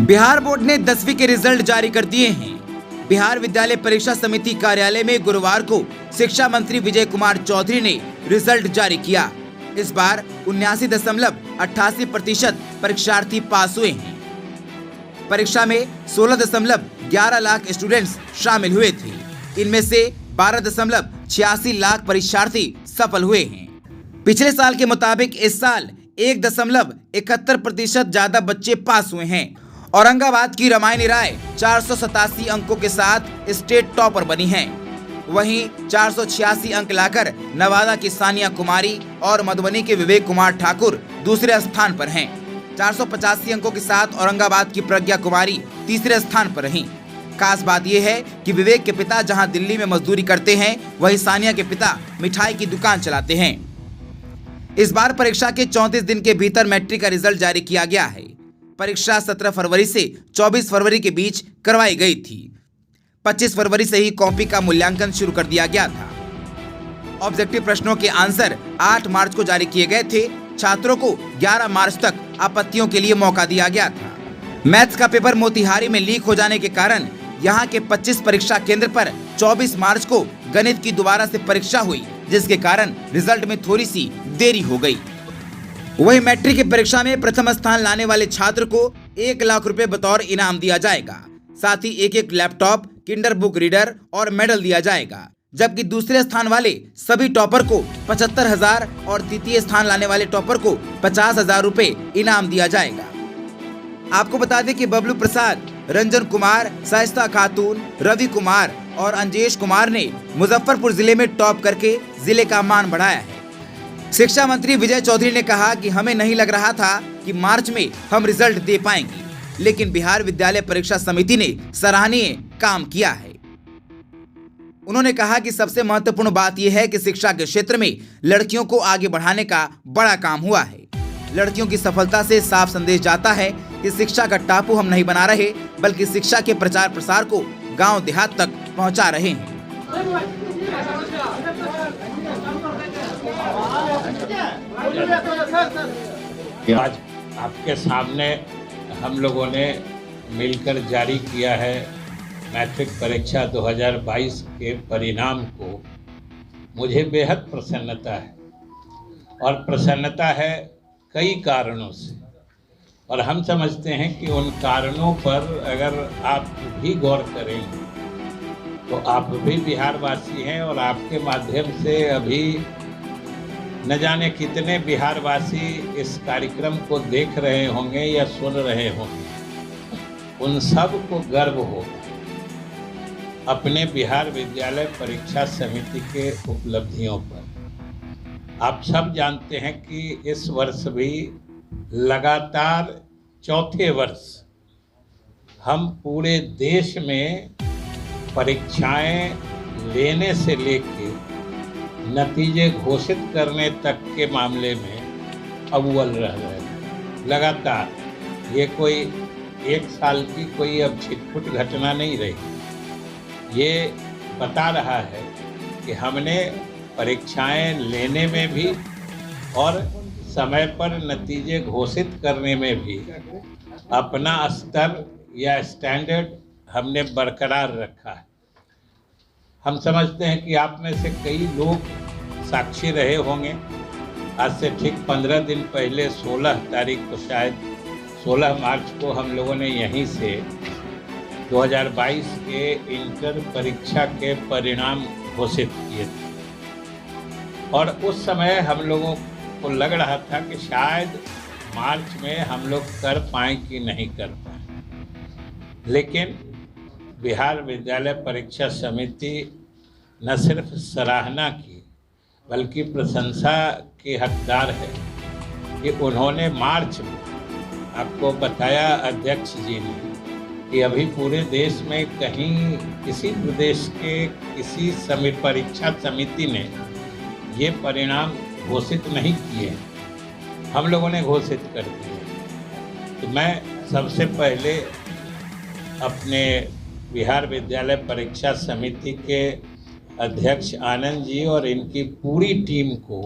Bihar board ने 10वीं के रिजल्ट जारी कर दिए हैं। बिहार विद्यालय परीक्षा समिति कार्यालय में गुरुवार को शिक्षा मंत्री विजय कुमार चौधरी ने रिजल्ट जारी किया। इस बार 79.88% परीक्षार्थी पास हुए हैं। परीक्षा में 16.11 लाख स्टूडेंट्स शामिल हुए थे। इनमें से 12.86 लाख परीक्षार्थी सफल हुए हैं। पिछले साल के मुताबिक इस साल 1.71% ज्यादा बच्चे पास हुए हैं। औरंगाबाद की रमायनी राय 487 अंकों के साथ स्टेट टॉपर बनी हैं। वहीं 486 अंक लाकर नवादा की सानिया कुमारी और मधुबनी के विवेक कुमार ठाकुर दूसरे स्थान पर हैं। 485 अंकों के साथ औरंगाबाद की प्रज्ञा कुमारी तीसरे स्थान पर रहीं। खास बात यह है कि विवेक के पिता जहां दिल्ली में मजदूरी करते हैं, वहीं सानिया के पिता मिठाई की दुकान चलाते हैं। इस बार परीक्षा के 34 दिन के भीतर मैट्रिक का रिजल्ट जारी किया गया है। परीक्षा 17 फरवरी से 24 फरवरी के बीच करवाई गई थी। 25 फरवरी से ही कॉपी का मूल्यांकन शुरू कर दिया गया था। ऑब्जेक्टिव प्रश्नों के आंसर 8 मार्च को जारी किए गए थे। छात्रों को 11 मार्च तक आपत्तियों के लिए मौका दिया गया था। मैथ्स का पेपर मोतिहारी में लीक हो जाने के कारण यहां के 25 परीक्षा केंद्र पर 24 मार्च को गणित की दोबारा से परीक्षा हुई, जिसके कारण रिजल्ट में थोड़ी सी देरी हो गई। वहीं मैट्रिक की परीक्षा में प्रथम स्थान लाने वाले छात्र को 1 लाख रुपए बतौर इनाम दिया जाएगा। साथ ही एक लैपटॉप, किंडर बुक रीडर और मेडल दिया जाएगा। जबकि दूसरे स्थान वाले सभी टॉपर को 75,000 और तृतीय स्थान लाने वाले टॉपर को 50,000 रुपए इनाम दिया जाएगा। आपको बता दें कि बबलू प्रसाद, रंजन कुमार, शाइस्ता खातून, रवि कुमार और अंजेश कुमार ने मुजफ्फरपुर जिले में टॉप करके जिले का मान बढ़ाया है। शिक्षा मंत्री विजय चौधरी ने कहा कि हमें नहीं लग रहा था कि मार्च में हम रिजल्ट दे पाएंगे, लेकिन बिहार विद्यालय परीक्षा समिति ने सराहनीय काम किया है। उन्होंने कहा कि सबसे महत्वपूर्ण बात यह है कि शिक्षा के क्षेत्र में लड़कियों को आगे बढ़ाने का बड़ा काम हुआ है। लड़कियों की सफलता से साफ संदेश जाता है कि शिक्षा का टापू हम नहीं बना रहे, बल्कि शिक्षा के प्रचार प्रसार को गांव देहात तक पहुंचा रहे हैं। आज आपके सामने हम लोगों ने मिलकर जारी किया है मैट्रिक परीक्षा 2022 के परिणाम को। मुझे बेहद प्रसन्नता है, और प्रसन्नता है कई कारणों से, और हम समझते हैं कि उन कारणों पर अगर आप भी गौर करेंगे तो आप भी बिहारवासी हैं, और आपके माध्यम से अभी न जाने कितने बिहारवासी इस कार्यक्रम को देख रहे होंगे या सुन रहे होंगे। उन सब को गर्व होगा अपने बिहार विद्यालय परीक्षा समिति के उपलब्धियों पर। आप सब जानते हैं कि इस वर्ष भी लगातार चौथे वर्ष हम पूरे देश में परीक्षाएं लेने से लेके नतीजे घोषित करने तक के मामले में अव्वल रह रहे हैं। लगातार ये कोई एक साल की कोई अब छिटपुट घटना नहीं रही। ये बता रहा है कि हमने परीक्षाएं लेने में भी और समय पर नतीजे घोषित करने में भी अपना स्तर या स्टैंडर्ड हमने बरकरार रखा है। हम समझते हैं कि आप में से कई लोग साक्षी रहे होंगे। आज से ठीक 15 दिन पहले 16 तारीख को, शायद 16 मार्च को, हम लोगों ने यहीं से 2022 के इंटर परीक्षा के परिणाम घोषित किए थे, और उस समय हम लोगों को लग रहा था कि शायद मार्च में हम लोग कर पाएँ कि नहीं कर पाएँ। लेकिन बिहार विद्यालय परीक्षा समिति न सिर्फ सराहना की बल्कि प्रशंसा की हकदार है कि उन्होंने मार्च में, आपको बताया अध्यक्ष जी ने कि अभी पूरे देश में कहीं किसी प्रदेश के किसी परीक्षा समिति ने ये परिणाम घोषित नहीं किए, हम लोगों ने घोषित कर दिए। तो मैं सबसे पहले अपने बिहार विद्यालय परीक्षा समिति के अध्यक्ष आनंद जी और इनकी पूरी टीम को